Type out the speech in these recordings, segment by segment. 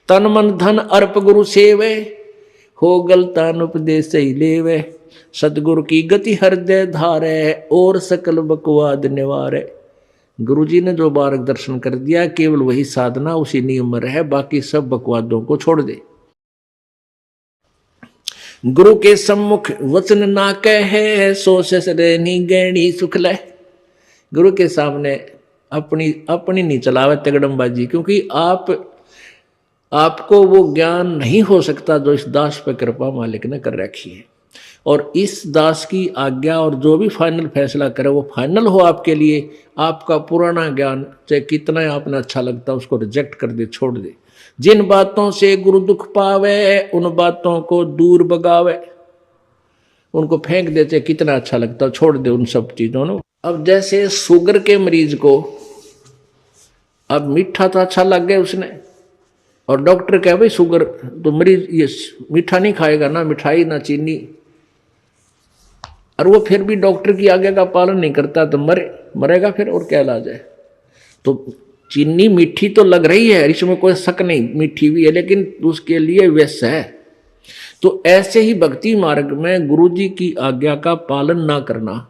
तन मन धन अर्प गुरु सेवे, हो गलतान उपदेश ही लेवे। सतगुरु की गति हृदय धारे, और सकल बकवाद निवारे। गुरु जी ने जो मार्गदर्शन कर दिया केवल वही साधना उसी नियम में रहे, बाकी सब बकवादों को छोड़ दे। गुरु के सम्मुख वचन ना कहे, सो ससरेनी गैणी सुख ले। गुरु के सामने अपनी नहीं चलावे तगड़मबाजी, क्योंकि आपको वो ज्ञान नहीं हो सकता जो इस दास पर कृपा मालिक ने कर रखी है। और इस दास की आज्ञा और जो भी फाइनल फैसला करे वो फाइनल हो आपके लिए। आपका पुराना ज्ञान चाहे कितना आपने अच्छा लगता उसको रिजेक्ट कर दे, छोड़ दे। जिन बातों से गुरु दुख पावे, उन बातों को दूर भगावे। उनको फेंक दे, चाहे कितना अच्छा लगता छोड़ दे उन सब चीजों को। अब जैसे शुगर के मरीज को अब मीठा तो अच्छा लग गया उसने, और डॉक्टर कहे भाई शुगर तो मरीज ये मीठा नहीं खाएगा, ना मिठाई ना चीनी, और वो फिर भी डॉक्टर की आज्ञा का पालन नहीं करता तो मरेगा फिर, और क्या इलाज है। तो चीनी मीठी तो लग रही है, इसमें कोई शक नहीं, मीठी भी है, लेकिन उसके लिए विष है। तो ऐसे ही भक्ति मार्ग में गुरु जी की आज्ञा का पालन ना करना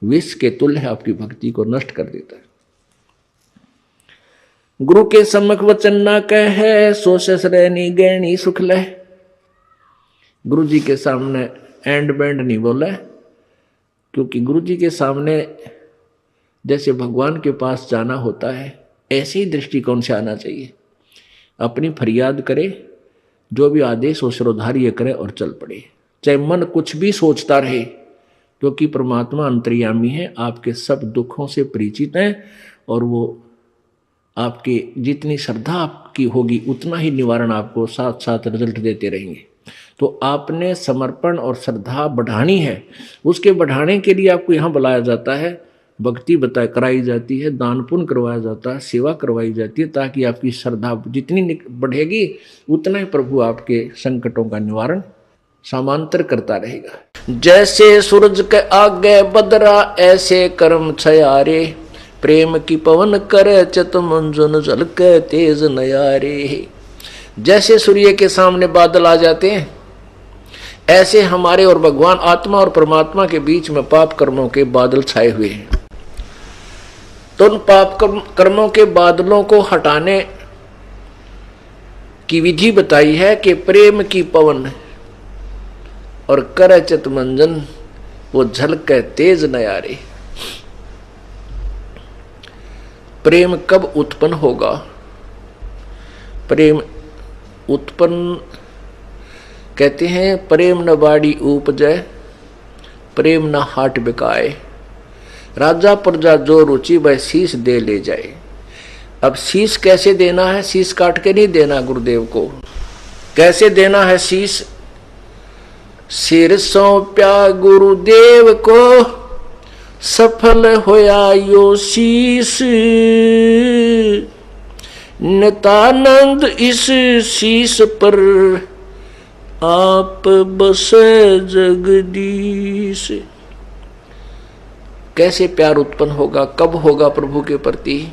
विष के तुल्य है, आपकी भक्ति को नष्ट कर देता है। गुरु के सम्मुख वचन ना कहे, सो ससरेनी गैणी सुख ले। गुरु जी के सामने एंड बैंड नहीं बोला, क्योंकि गुरु जी के सामने जैसे भगवान के पास जाना होता है ऐसे ही दृष्टिकोण से आना चाहिए। अपनी फरियाद करे, जो भी आदेश हो सिरोधार्य करे और चल पड़े, चाहे मन कुछ भी सोचता रहे, क्योंकि परमात्मा अंतर्यामी है, आपके सब दुखों से परिचित है, और वो आपके जितनी श्रद्धा आपकी होगी उतना ही निवारण आपको साथ साथ रिजल्ट देते रहेंगे। तो आपने समर्पण और श्रद्धा बढ़ानी है, उसके बढ़ाने के लिए आपको यहाँ बुलाया जाता है, भक्ति कराई जाती है, दान पुण्य करवाया जाता है, सेवा करवाई जाती है, ताकि आपकी श्रद्धा जितनी बढ़ेगी उतना ही प्रभु आपके संकटों का निवारण समांतर करता रहेगा। जैसे सूरज के आगे बदरा, ऐसे कर्म छयारे, प्रेम की पवन करे चित मंजुन झलके तेज नयारे। जैसे सूर्य के सामने बादल आ जाते हैं, ऐसे हमारे और भगवान आत्मा और परमात्मा के बीच में पाप कर्मों के बादल छाए हुए हैं। तो उन पाप कर्मों के बादलों को हटाने की विधि बताई है कि प्रेम की पवन और कर चित मंजन, वो झलक तेज नयारे। प्रेम कब उत्पन्न होगा? प्रेम उत्पन्न कहते हैं, प्रेम न बाड़ी उपजय, प्रेम न हाट बिकाए, राजा प्रजा जो रुचि वह शीश दे ले जाए। अब शीश कैसे देना है? शीश काट के नहीं देना गुरुदेव को। कैसे देना है शीश? सिर सौंप्या गुरुदेव को, सफल होया यो शीश, नितानंद इस शीश पर आप बसे जगदीश। कैसे प्यार उत्पन्न होगा, कब होगा प्रभु के प्रति?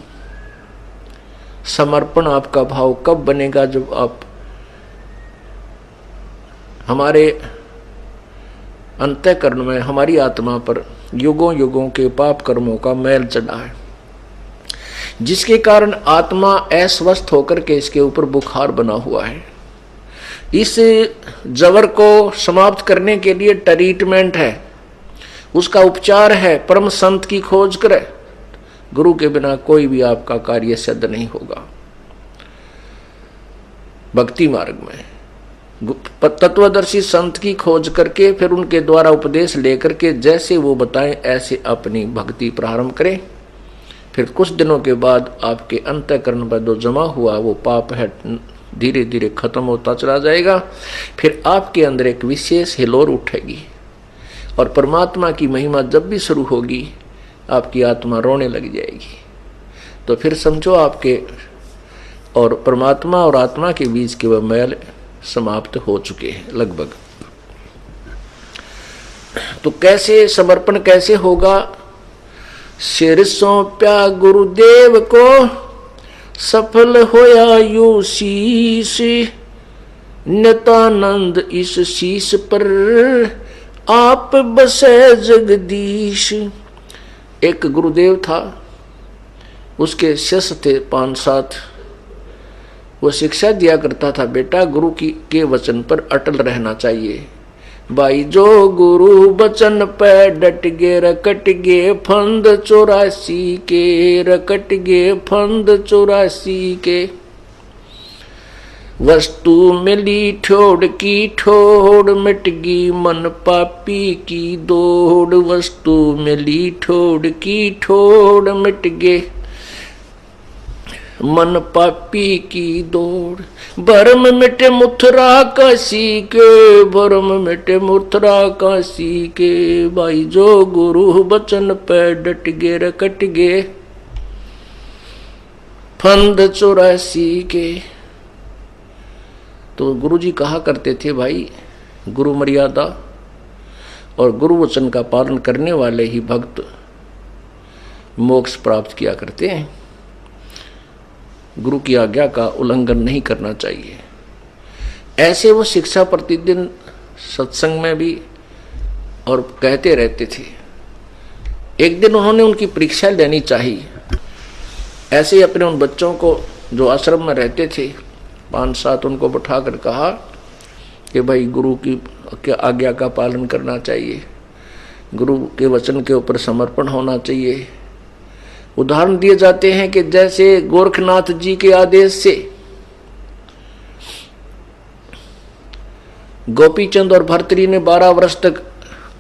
समर्पण आपका भाव कब बनेगा? जब आप हमारे अंतःकरण में, हमारी आत्मा पर युगों युगों के पाप कर्मों का मैल चढ़ा है, जिसके कारण आत्मा अस्वस्थ होकर के इसके ऊपर बुखार बना हुआ है। इस जबर को समाप्त करने के लिए ट्रीटमेंट है, उसका उपचार है, परम संत की खोज करे। गुरु के बिना कोई भी आपका कार्य सिद्ध नहीं होगा। भक्ति मार्ग में तत्वदर्शी संत की खोज करके फिर उनके द्वारा उपदेश लेकर के जैसे वो बताएं ऐसे अपनी भक्ति प्रारंभ करें। फिर कुछ दिनों के बाद आपके अंतःकरण पर जो जमा हुआ वो पाप है धीरे धीरे खत्म होता चला जाएगा। फिर आपके अंदर एक विशेष हिलोर उठेगी और परमात्मा की महिमा जब भी शुरू होगी आपकी आत्मा रोने लग जाएगी। तो फिर समझो आपके और परमात्मा और आत्मा के बीच के वह मैल समाप्त हो चुके हैं लगभग। तो कैसे समर्पण कैसे होगा? सिर सौंप्या गुरुदेव को, सफल होया यो शीश, नितानंद इस शीश पर आप बसे जगदीश। एक गुरुदेव था, उसके शिष्य थे 5-7। वो शिक्षा दिया करता था, बेटा गुरु की के वचन पर अटल रहना चाहिए। भाई जो गुरु वचन पे डट गे, रकट गे फंद 84 के, रकट गे फंद 84 के। वस्तु मिली ठोड़ की ठोड़, मिट गई मन पापी की दौड़। वस्तु मिली ठोड़ की ठोड़, मिट गे मन पापी की दौड़। भरम मिटे मुथरा काशी के, भरम मिटे मुथरा काशी के। भाई जो गुरु बचन पे डट गे, रकट गे फंद 84 के। तो गुरुजी कहा करते थे, भाई गुरु मर्यादा और गुरु वचन का पालन करने वाले ही भक्त मोक्ष प्राप्त किया करते हैं। गुरु की आज्ञा का उल्लंघन नहीं करना चाहिए। ऐसे वो शिक्षा प्रतिदिन सत्संग में भी और कहते रहते थे। एक दिन उन्होंने उनकी परीक्षा लेनी चाहिए। ऐसे ही अपने उन बच्चों को जो आश्रम में रहते थे 5-7, उनको बैठाकर कहा कि भाई गुरु की आज्ञा का पालन करना चाहिए, गुरु के वचन के ऊपर समर्पण होना चाहिए। उदाहरण दिए जाते हैं कि जैसे गोरखनाथ जी के आदेश से गोपीचंद और भर्तरी ने 12 वर्ष तक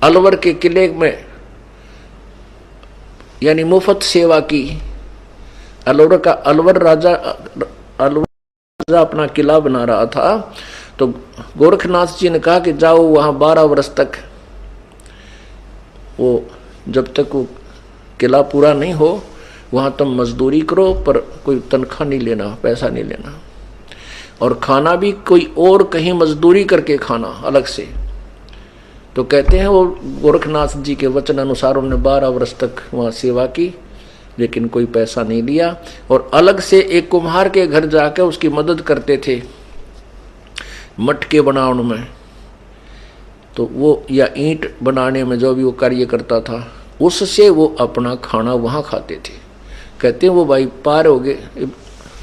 अलवर के किले में यानी मुफ्त सेवा की। अलवर राजा अपना किला बना रहा था, तो गोरखनाथ जी ने कहा कि जाओ वहां 12 वर्ष तक, वो जब तक वो किला पूरा नहीं हो वहां तुम मजदूरी करो, पर कोई तनख्वाह नहीं लेना, पैसा नहीं लेना, और खाना भी कोई और कहीं मजदूरी करके खाना अलग से। तो कहते हैं वो गोरखनाथ जी के वचन अनुसार उन्होंने 12 वर्ष तक वहां सेवा की, लेकिन कोई पैसा नहीं लिया। और अलग से एक कुम्हार के घर जाकर उसकी मदद करते थे मटके बनाने में, तो वो या ईंट बनाने में जो भी वो कार्य करता था, उससे वो अपना खाना वहां खाते थे। कहते हैं वो भाई पार हो गए।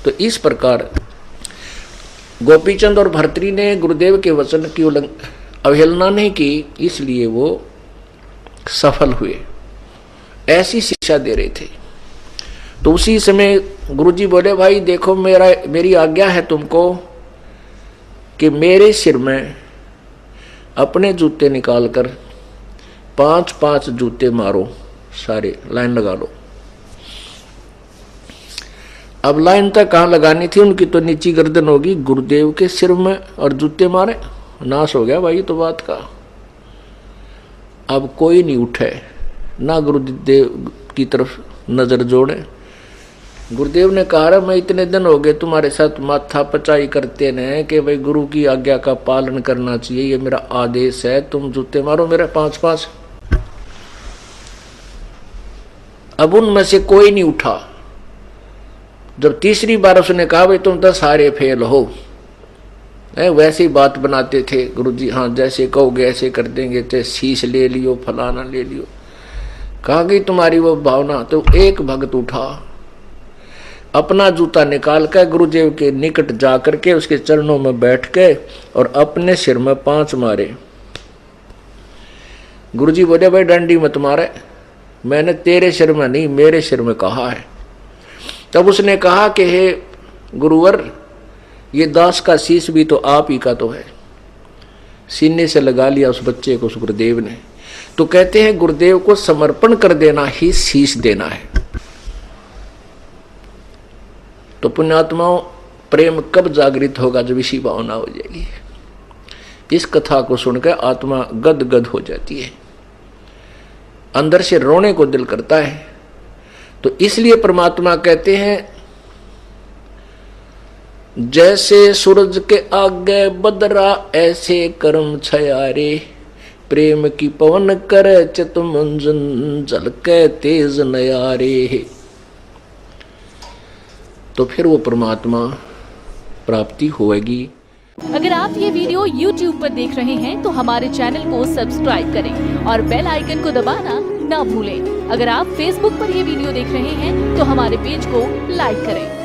तो इस प्रकार गोपीचंद और भर्तरी ने गुरुदेव के वचन की अवहेलना नहीं की, इसलिए वो सफल हुए। ऐसी शिक्षा दे रहे थे। तो उसी समय गुरुजी बोले, भाई देखो मेरी आज्ञा है तुमको कि मेरे सिर में अपने जूते निकालकर 5-5 जूते मारो, सारे लाइन लगा लो। अब लाइन तक कहाँ लगानी थी उनकी, तो नीची गर्दन होगी, गुरुदेव के सिर में और जूते मारे, नाश हो गया भाई तो बात का। अब कोई नहीं उठे, ना गुरुदेव की तरफ नजर जोड़े। गुरुदेव ने कहा, मैं इतने दिन हो गए तुम्हारे साथ माथा पचाई करते न कि भाई गुरु की आज्ञा का पालन करना चाहिए, ये मेरा आदेश है, तुम जूते मारो मेरे 5-5। अब उनमें से कोई नहीं उठा। जब तीसरी बार उसने कहा, भाई तुम तो सारे फेल हो, वैसे ही बात बनाते थे गुरुजी, हाँ जैसे कहोगे ऐसे कर देंगे, चाहे शीश ले लियो फलाना ले लियो, कहा गई तुम्हारी वो भावना। तो एक भक्त उठा, अपना जूता निकाल कर गुरुदेव के निकट जाकर के उसके चरणों में बैठ के और अपने सिर में 5 मारे। गुरुजी बोले, भाई डंडी मत मारे, मैंने तेरे सिर में नहीं मेरे सिर में कहा है। तब उसने कहा कि हे गुरुवर, ये दास का शीश भी तो आप ही का तो है। सीने से लगा लिया उस बच्चे को उस गुरुदेव ने। तो कहते हैं गुरुदेव को समर्पण कर देना ही शीश देना है। तो पुण्यात्माओं, प्रेम कब जागृत होगा? जब इसी भावना हो जाएगी। इस कथा को सुनकर आत्मा गद गद हो जाती है, अंदर से रोने को दिल करता है। तो इसलिए परमात्मा कहते हैं, जैसे सूरज के आगे बदरा ऐसे कर्म छयारे, प्रेम की पवन करे चित मंजन झलके तेज नयारे। तो फिर वो परमात्मा प्राप्ति होएगी। अगर आप ये वीडियो YouTube पर देख रहे हैं तो हमारे चैनल को सब्सक्राइब करें और बेल आइकन को दबाना ना भूलें। अगर आप Facebook पर ये वीडियो देख रहे हैं तो हमारे पेज को लाइक करें।